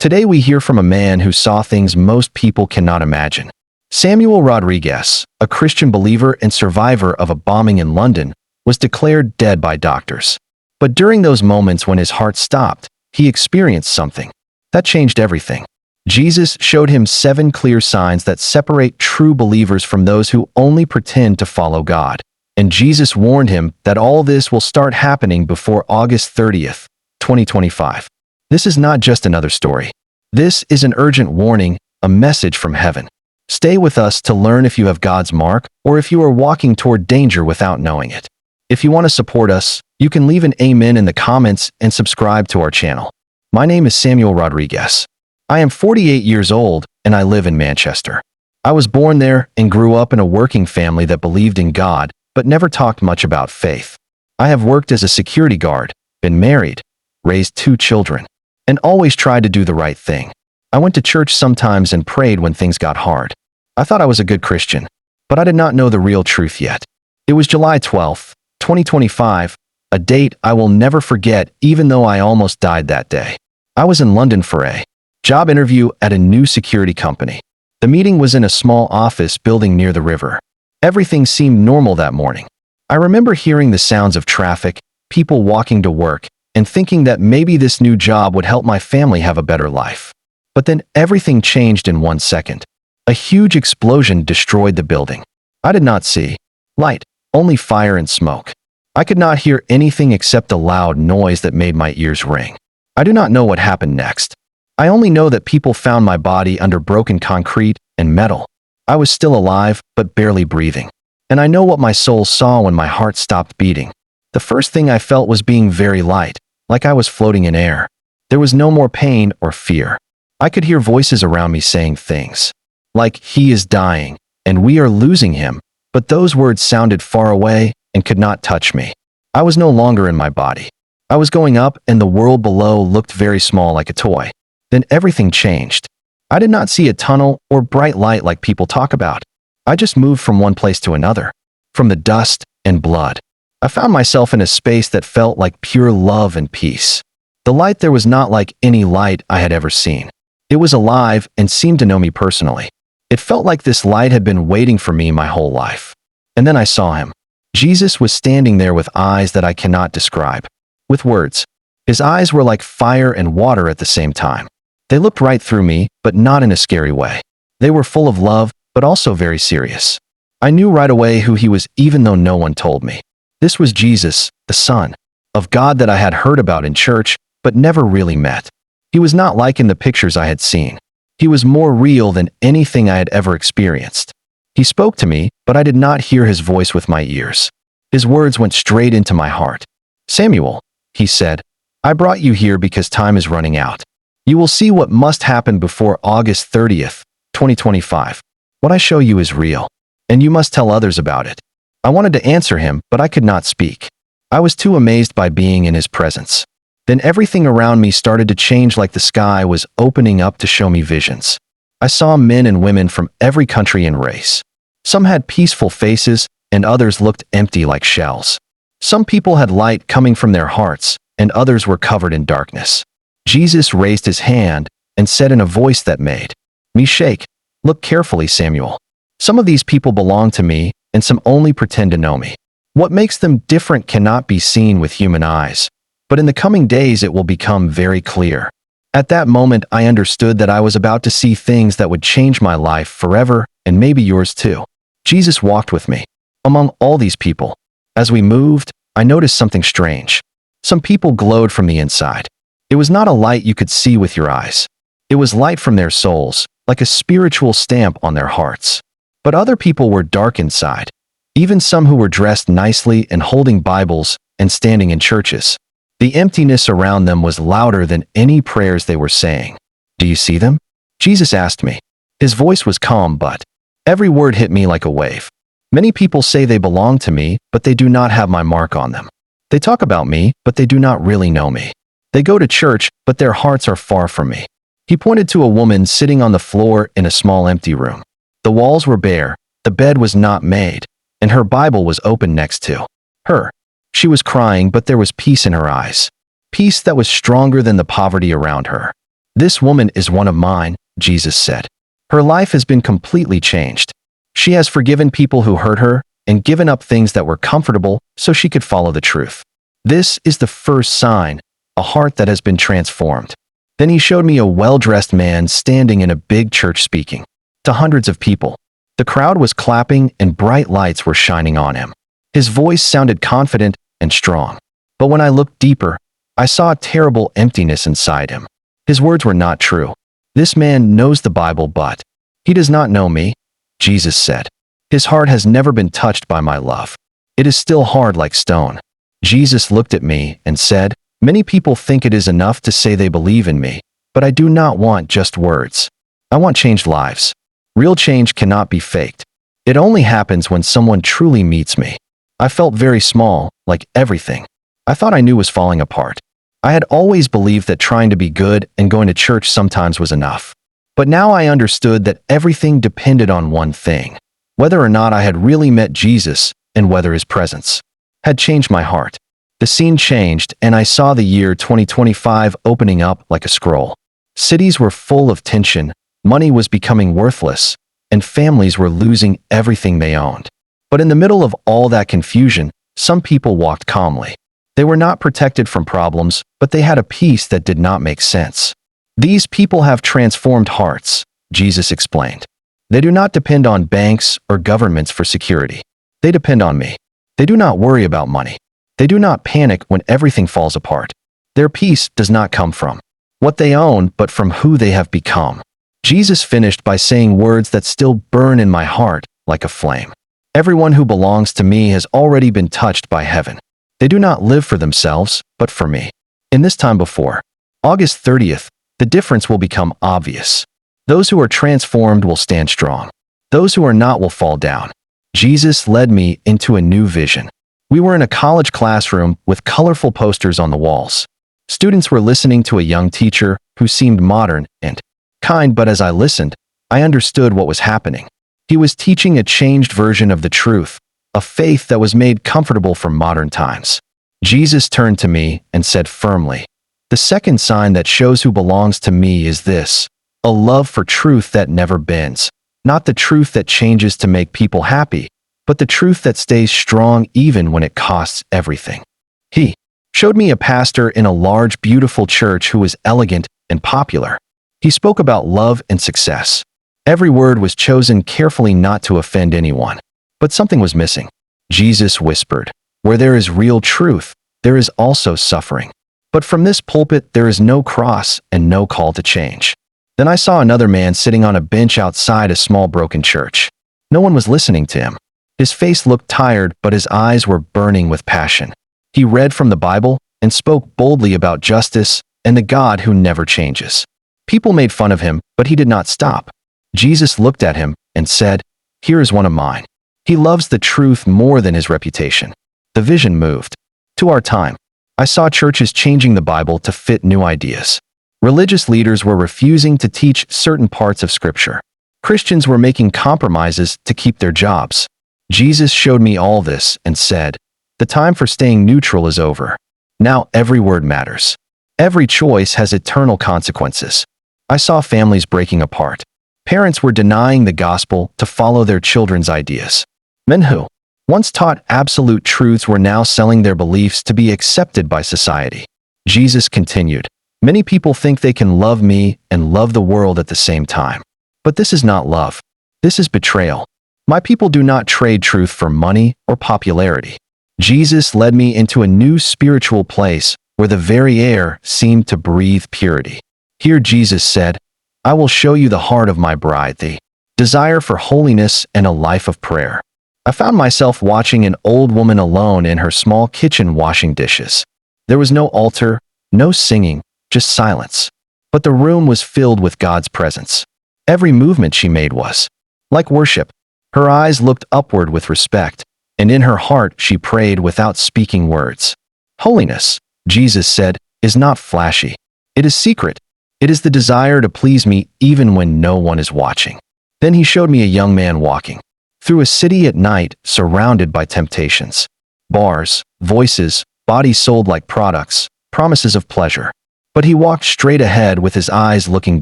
Today we hear from a man who saw things most people cannot imagine. Samuel Rodriguez, a Christian believer and survivor of a bombing in London, was declared dead by doctors. But during those moments when his heart stopped, he experienced something that changed everything. Jesus showed him 7 clear signs that separate true believers from those who only pretend to follow God. And Jesus warned him that all this will start happening before August 30th, 2025. This is not just another story. This is an urgent warning, a message from heaven. Stay with us to learn if you have God's mark or if you are walking toward danger without knowing it. If you want to support us, you can leave an amen in the comments and subscribe to our channel. My name is Samuel Rodriguez. I am 48 years old and I live in Manchester. I was born there and grew up in a working family that believed in God but never talked much about faith. I have worked as a security guard, been married, raised 2 children, and always tried to do the right thing. I went to church sometimes and prayed when things got hard. I thought I was a good Christian, but I did not know the real truth yet. It was July 12th, 2025, a date I will never forget even though I almost died that day. I was in London for a job interview at a new security company. The meeting was in a small office building near the river. Everything seemed normal that morning. I remember hearing the sounds of traffic, people walking to work, and thinking that maybe this new job would help my family have a better life. But then everything changed in 1 second. A huge explosion destroyed the building. I did not see light, only fire and smoke. I could not hear anything except a loud noise that made my ears ring. I do not know what happened next. I only know that people found my body under broken concrete and metal. I was still alive, but barely breathing. And I know what my soul saw when my heart stopped beating. The first thing I felt was being very light, like I was floating in air. There was no more pain or fear. I could hear voices around me saying things like, "He is dying, and we are losing him," but those words sounded far away and could not touch me. I was no longer in my body. I was going up, and the world below looked very small like a toy. Then everything changed. I did not see a tunnel or bright light like people talk about. I just moved from one place to another, from the dust and blood. I found myself in a space that felt like pure love and peace. The light there was not like any light I had ever seen. It was alive and seemed to know me personally. It felt like this light had been waiting for me my whole life. And then I saw him. Jesus was standing there with eyes that I cannot describe with words. His eyes were like fire and water at the same time. They looked right through me, but not in a scary way. They were full of love, but also very serious. I knew right away who he was even though no one told me. This was Jesus, the Son of God that I had heard about in church, but never really met. He was not like in the pictures I had seen. He was more real than anything I had ever experienced. He spoke to me, but I did not hear his voice with my ears. His words went straight into my heart. "Samuel," he said, "I brought you here because time is running out. You will see what must happen before August 30th, 2025. What I show you is real, and you must tell others about it." I wanted to answer him, but I could not speak. I was too amazed by being in his presence. Then everything around me started to change like the sky was opening up to show me visions. I saw men and women from every country and race. Some had peaceful faces, and others looked empty like shells. Some people had light coming from their hearts, and others were covered in darkness. Jesus raised his hand and said in a voice that made me shake, "Look carefully, Samuel. Some of these people belong to me, and some only pretend to know me. What makes them different cannot be seen with human eyes, but in the coming days it will become very clear." At that moment, I understood that I was about to see things that would change my life forever, and maybe yours too. Jesus walked with me among all these people. As we moved, I noticed something strange. Some people glowed from the inside. It was not a light you could see with your eyes. It was light from their souls, like a spiritual stamp on their hearts. But other people were dark inside, even some who were dressed nicely and holding Bibles and standing in churches. The emptiness around them was louder than any prayers they were saying. "Do you see them?" Jesus asked me. His voice was calm, but every word hit me like a wave. Many people say they belong to me, but they do not have my mark on them. They talk about me, but they do not really know me. They go to church, but their hearts are far from me. He pointed to a woman sitting on the floor in a small empty room. The walls were bare, the bed was not made, and her Bible was open next to her. She was crying, but there was peace in her eyes. Peace that was stronger than the poverty around her. "This woman is one of mine," Jesus said. "Her life has been completely changed. She has forgiven people who hurt her and given up things that were comfortable so she could follow the truth. This is the first sign, a heart that has been transformed." Then he showed me a well-dressed man standing in a big church speaking to hundreds of people. The crowd was clapping and bright lights were shining on him. His voice sounded confident and strong. But when I looked deeper, I saw a terrible emptiness inside him. His words were not true. "This man knows the Bible, but he does not know me," Jesus said. "His heart has never been touched by my love. It is still hard like stone." Jesus looked at me and said, "Many people think it is enough to say they believe in me, but I do not want just words. I want changed lives. Real change cannot be faked. It only happens when someone truly meets me." I felt very small, like everything I thought I knew was falling apart. I had always believed that trying to be good and going to church sometimes was enough. But now I understood that everything depended on one thing: whether or not I had really met Jesus and whether his presence had changed my heart. The scene changed, and I saw the year 2025 opening up like a scroll. Cities were full of tension, money was becoming worthless, and families were losing everything they owned. But in the middle of all that confusion, some people walked calmly. They were not protected from problems, but they had a peace that did not make sense. "These people have transformed hearts," Jesus explained. "They do not depend on banks or governments for security. They depend on me. They do not worry about money. They do not panic when everything falls apart. Their peace does not come from what they own, but from who they have become." Jesus finished by saying words that still burn in my heart like a flame. "Everyone who belongs to me has already been touched by heaven. They do not live for themselves, but for me." In this time before August 30th, the difference will become obvious. Those who are transformed will stand strong. Those who are not will fall down. Jesus led me into a new vision. We were in a college classroom with colorful posters on the walls. Students were listening to a young teacher who seemed modern and kind, but as I listened, I understood what was happening. He was teaching a changed version of the truth, a faith that was made comfortable for modern times. Jesus turned to me and said firmly, "The second sign that shows who belongs to me is this: a love for truth that never bends. Not the truth that changes to make people happy, but the truth that stays strong even when it costs everything." He showed me a pastor in a large, beautiful church who was elegant and popular. He spoke about love and success. Every word was chosen carefully not to offend anyone. But something was missing. Jesus whispered, "Where there is real truth, there is also suffering. But from this pulpit there is no cross and no call to change." Then I saw another man sitting on a bench outside a small broken church. No one was listening to him. His face looked tired, but his eyes were burning with passion. He read from the Bible and spoke boldly about justice and the God who never changes. People made fun of him, but he did not stop. Jesus looked at him and said, "Here is one of mine. He loves the truth more than his reputation." The vision moved to our time. I saw churches changing the Bible to fit new ideas. Religious leaders were refusing to teach certain parts of Scripture. Christians were making compromises to keep their jobs. Jesus showed me all this and said, "The time for staying neutral is over. Now every word matters. Every choice has eternal consequences." I saw families breaking apart. Parents were denying the gospel to follow their children's ideas. Men who once taught absolute truths were now selling their beliefs to be accepted by society. Jesus continued, "Many people think they can love me and love the world at the same time. But this is not love. This is betrayal. My people do not trade truth for money or popularity." Jesus led me into a new spiritual place where the very air seemed to breathe purity. Here Jesus said, "I will show you the heart of my bride, the desire for holiness and a life of prayer." I found myself watching an old woman alone in her small kitchen washing dishes. There was no altar, no singing, just silence. But the room was filled with God's presence. Every movement she made was like worship. Her eyes looked upward with respect, and in her heart she prayed without speaking words. Holiness, Jesus said, is not flashy. It is secret. It is the desire to please me even when no one is watching. Then he showed me a young man walking through a city at night, surrounded by temptations. Bars, voices, bodies sold like products, promises of pleasure. But he walked straight ahead with his eyes looking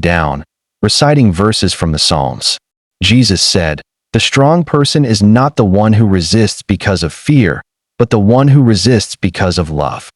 down, reciting verses from the Psalms. Jesus said, "The strong person is not the one who resists because of fear, but the one who resists because of love."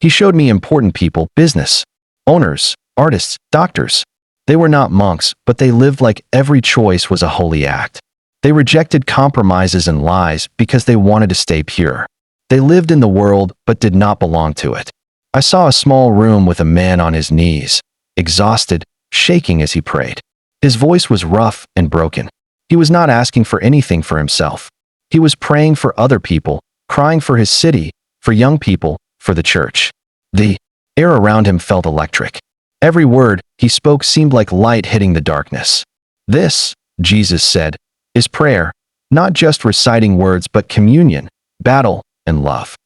He showed me important people, business owners, artists, doctors. They were not monks, but they lived like every choice was a holy act. They rejected compromises and lies because they wanted to stay pure. They lived in the world but did not belong to it. I saw a small room with a man on his knees, exhausted, shaking as he prayed. His voice was rough and broken. He was not asking for anything for himself. He was praying for other people, crying for his city, for young people, for the church. The air around him felt electric. Every word he spoke seemed like light hitting the darkness. "This," Jesus said, "is prayer, not just reciting words but communion, battle, and love."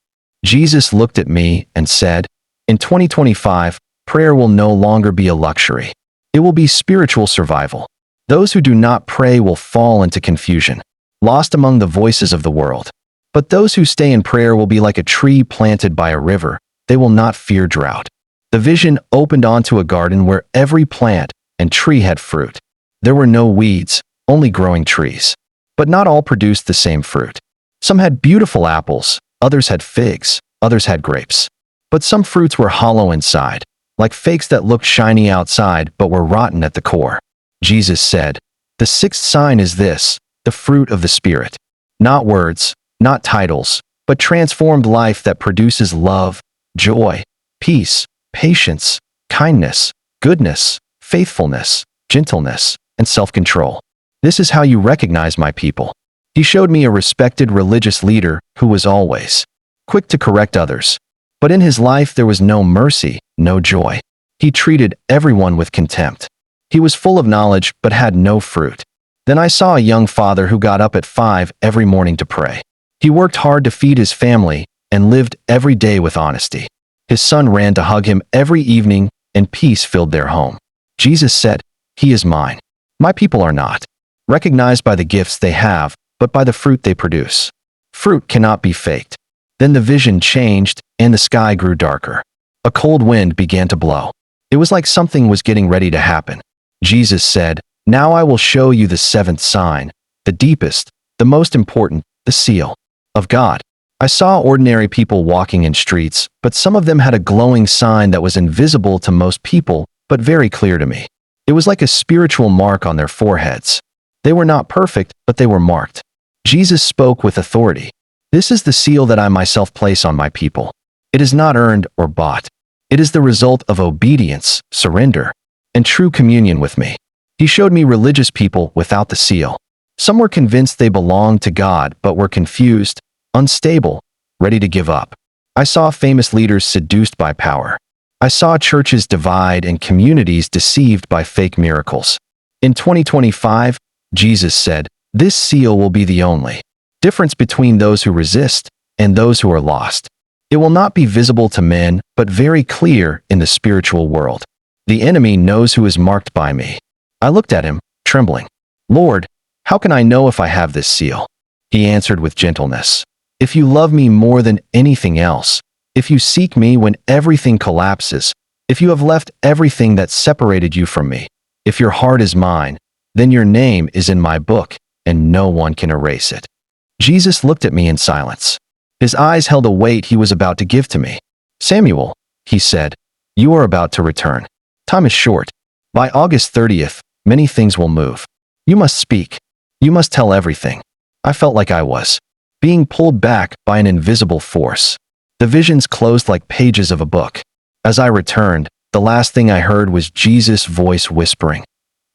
Jesus looked at me and said, "In 2025, prayer will no longer be a luxury. It will be spiritual survival. Those who do not pray will fall into confusion, lost among the voices of the world. But those who stay in prayer will be like a tree planted by a river. They will not fear drought." The vision opened onto a garden where every plant and tree had fruit. There were no weeds, only growing trees. But not all produced the same fruit. Some had beautiful apples, others had figs, others had grapes. But some fruits were hollow inside, like figs that looked shiny outside but were rotten at the core. Jesus said, "The sixth sign is this, the fruit of the Spirit. Not words, not titles, but transformed life that produces love, joy, peace, patience, kindness, goodness, faithfulness, gentleness, and self-control. This is how you recognize my people." He showed me a respected religious leader who was always quick to correct others. But in his life there was no mercy, no joy. He treated everyone with contempt. He was full of knowledge but had no fruit. Then I saw a young father who got up at 5 every morning to pray. He worked hard to feed his family and lived every day with honesty. His son ran to hug him every evening, and peace filled their home. Jesus said, "He is mine. My people are not recognized by the gifts they have, but by the fruit they produce." Fruit cannot be faked. Then the vision changed, and the sky grew darker. A cold wind began to blow. It was like something was getting ready to happen. Jesus said, "Now I will show you the seventh sign, the deepest, the most important, the seal of God." I saw ordinary people walking in streets, but some of them had a glowing sign that was invisible to most people, but very clear to me. It was like a spiritual mark on their foreheads. They were not perfect, but they were marked. Jesus spoke with authority. "This is the seal that I myself place on my people. It is not earned or bought. It is the result of obedience, surrender, and true communion with me." He showed me religious people without the seal. Some were convinced they belonged to God but were confused, unstable, ready to give up. I saw famous leaders seduced by power. I saw churches divide and communities deceived by fake miracles. In 2025, Jesus said, "This seal will be the only difference between those who resist and those who are lost. It will not be visible to men, but very clear in the spiritual world. The enemy knows who is marked by me." I looked at him, trembling. "Lord, how can I know if I have this seal?" He answered with gentleness, "If you love me more than anything else, if you seek me when everything collapses, if you have left everything that separated you from me, if your heart is mine, then your name is in my book, and no one can erase it." Jesus looked at me in silence. His eyes held a weight he was about to give to me. "Samuel," he said, "you are about to return. Time is short. By August 30th, many things will move. You must speak. You must tell everything." I felt like I was being pulled back by an invisible force. The visions closed like pages of a book. As I returned, the last thing I heard was Jesus' voice whispering,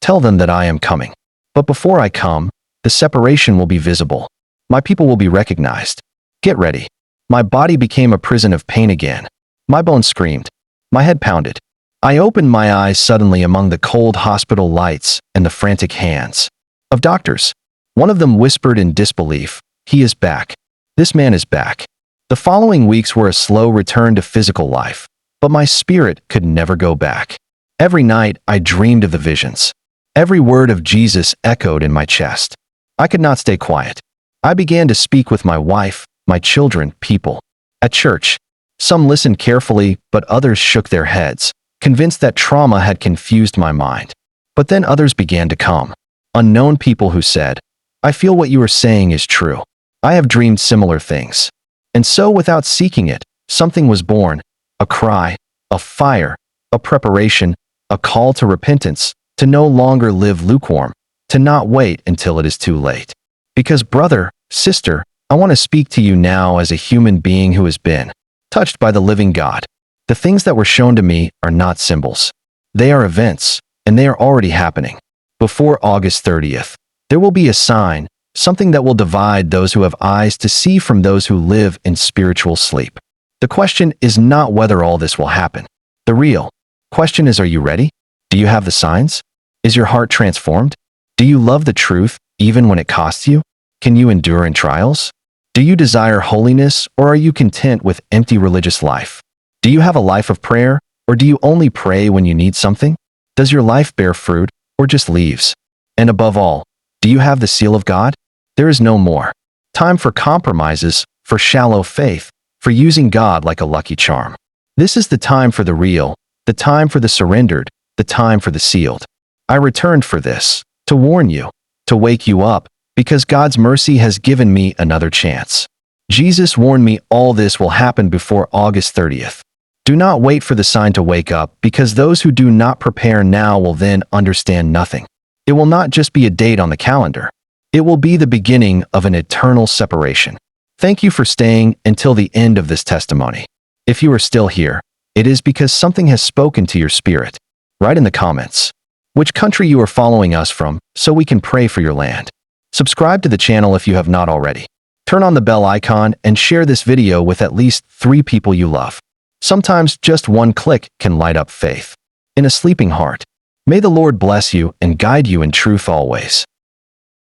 "Tell them that I am coming. But before I come, the separation will be visible. My people will be recognized. Get ready." My body became a prison of pain again. My bones screamed. My head pounded. I opened my eyes suddenly among the cold hospital lights and the frantic hands of doctors. One of them whispered in disbelief, "He is back. This man is back." The following weeks were a slow return to physical life, but my spirit could never go back. Every night I dreamed of the visions. Every word of Jesus echoed in my chest. I could not stay quiet. I began to speak with my wife, my children, people. At church, some listened carefully, but others shook their heads, convinced that trauma had confused my mind. But then others began to come. Unknown people who said, "I feel what you are saying is true. I have dreamed similar things." And so, without seeking it, something was born, a cry, a fire, a preparation, a call to repentance, to no longer live lukewarm, to not wait until it is too late. Because brother, sister, I want to speak to you now as a human being who has been touched by the living God. The things that were shown to me are not symbols. They are events, and they are already happening. Before August 30th, there will be a sign, something that will divide those who have eyes to see from those who live in spiritual sleep. The question is not whether all this will happen. The real question is, are you ready? Do you have the signs? Is your heart transformed? Do you love the truth, even when it costs you? Can you endure in trials? Do you desire holiness, or are you content with empty religious life? Do you have a life of prayer, or do you only pray when you need something? Does your life bear fruit, or just leaves? And above all, do you have the seal of God? There is no more time for compromises, for shallow faith, for using God like a lucky charm. This is the time for the real, the time for the surrendered, the time for the sealed. I returned for this, to warn you, to wake you up, because God's mercy has given me another chance. Jesus warned me all this will happen before August 30th. Do not wait for the sign to wake up, because those who do not prepare now will then understand nothing. It will not just be a date on the calendar. It will be the beginning of an eternal separation. Thank you for staying until the end of this testimony. If you are still here, it is because something has spoken to your spirit. Write in the comments which country you are following us from, so we can pray for your land. Subscribe to the channel if you have not already. Turn on the bell icon and share this video with at least 3 people you love. Sometimes just one click can light up faith in a sleeping heart. May the Lord bless you and guide you in truth always.